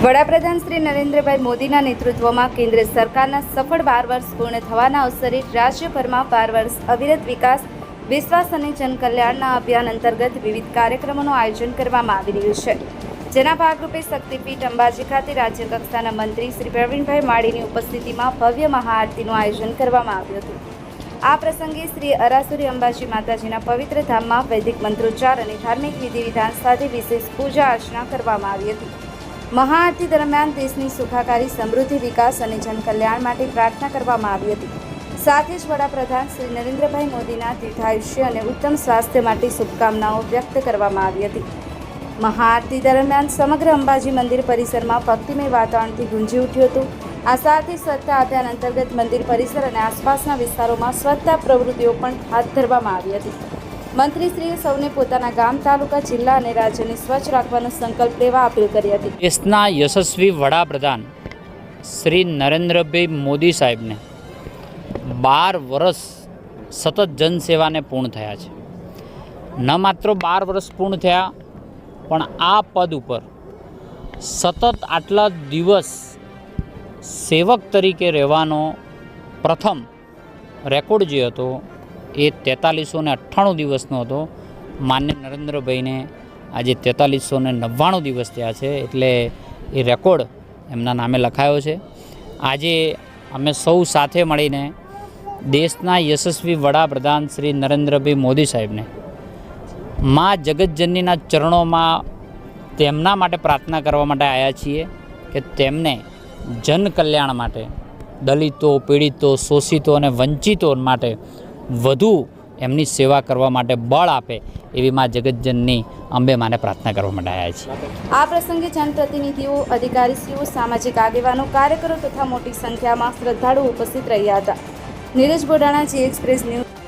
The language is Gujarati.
વડાપ્રધાન શ્રી નરેન્દ્રભાઈ મોદીના નેતૃત્વમાં કેન્દ્ર સરકારના સફળ 12 વર્ષ પૂર્ણ થવાના અવસરે રાજ્યભરમાં 12 વર્ષ અવિરત વિકાસ, વિશ્વાસ અને જનકલ્યાણના અભિયાન અંતર્ગત વિવિધ કાર્યક્રમોનું આયોજન કરવામાં આવી રહ્યું છે, જેના ભાગરૂપે શક્તિપીઠ અંબાજી ખાતે રાજ્યકક્ષાના મંત્રી શ્રી પ્રવીણભાઈ માળીની ઉપસ્થિતિમાં ભવ્ય મહાઆરતીનું આયોજન કરવામાં આવ્યું હતું। આ પ્રસંગે શ્રી અરાસુરી અંબાજી માતાજીના પવિત્ર ધામમાં વૈદિક મંત્રોચ્ચાર અને ધાર્મિક વિધિવિધાન સાથે વિશેષ પૂજા અર્ચના કરવામાં આવી હતી। મહાઆરતી દરમિયાન દેશની સુખાકારી, સમૃદ્ધિ, વિકાસ અને જનકલ્યાણ માટે પ્રાર્થના કરવામાં આવી હતી। સાથે જ વડાપ્રધાન શ્રી નરેન્દ્રભાઈ મોદીના દીર્ઘાયુષ્ય અને ઉત્તમ સ્વાસ્થ્ય માટે શુભકામનાઓ વ્યક્ત કરવામાં આવી હતી। મહાઆરતી દરમિયાન સમગ્ર અંબાજી મંદિર પરિસરમાં ભક્તિમય વાતાવરણથી ગુંજી ઉઠ્યું હતું। આ સાથે સ્વચ્છતા અભિયાન અંતર્ગત મંદિર પરિસર અને આસપાસના વિસ્તારોમાં સ્વચ્છતા પ્રવૃત્તિઓ પણ હાથ ધરવામાં આવી હતી। મંત્રીશ્રીએ સૌને પોતાના ગામ, તાલુકા, જિલ્લા અને રાજ્યને સ્વચ્છ રાખવાનો સંકલ્પ લેવા અપીલ કરી હતી। દેશના યશસ્વી વડાપ્રધાન શ્રી નરેન્દ્રભાઈ મોદી સાહેબને 12 વર્ષ સતત જનસેવાને પૂર્ણ થયા છે। ન માત્ર 12 વર્ષ પૂર્ણ થયા, પણ આ પદ ઉપર સતત આટલા દિવસ સેવક તરીકે રહેવાનો પ્રથમ રેકોર્ડ જે હતો એ 4398 દિવસનો હતો। માન્ય નરેન્દ્રભાઈને આજે 4399 દિવસ થયા છે, એટલે એ રેકોર્ડ એમના નામે લખાયો છે। આજે અમે સૌ સાથે મળીને દેશના યશસ્વી વડાપ્રધાન શ્રી નરેન્દ્રભાઈ મોદી સાહેબને મા જગતજનનીના ચરણોમાં તેમના માટે પ્રાર્થના કરવા માટે આવ્યા છીએ કે તેમને જનકલ્યાણ માટે, દલિતો, પીડિતો, શોષિતો અને વંચિતો માટે વધુ એમની સેવા કરવા માટે બળ આપે એવી મા જગતજનની અંબે માને પ્રાર્થના કરવા માટે આવ્યા છીએ। આ પ્રસંગે જનપ્રતિનિધિઓ, અધિકારીશ્રીઓ, સામાજિક આગેવાનો, કાર્યકરો તથા મોટી સંખ્યામાં શ્રદ્ધાળુઓ ઉપસ્થિત રહ્યા હતા। નીરજ બોડાણા, જી એક્સપ્રેસ ન્યૂઝ।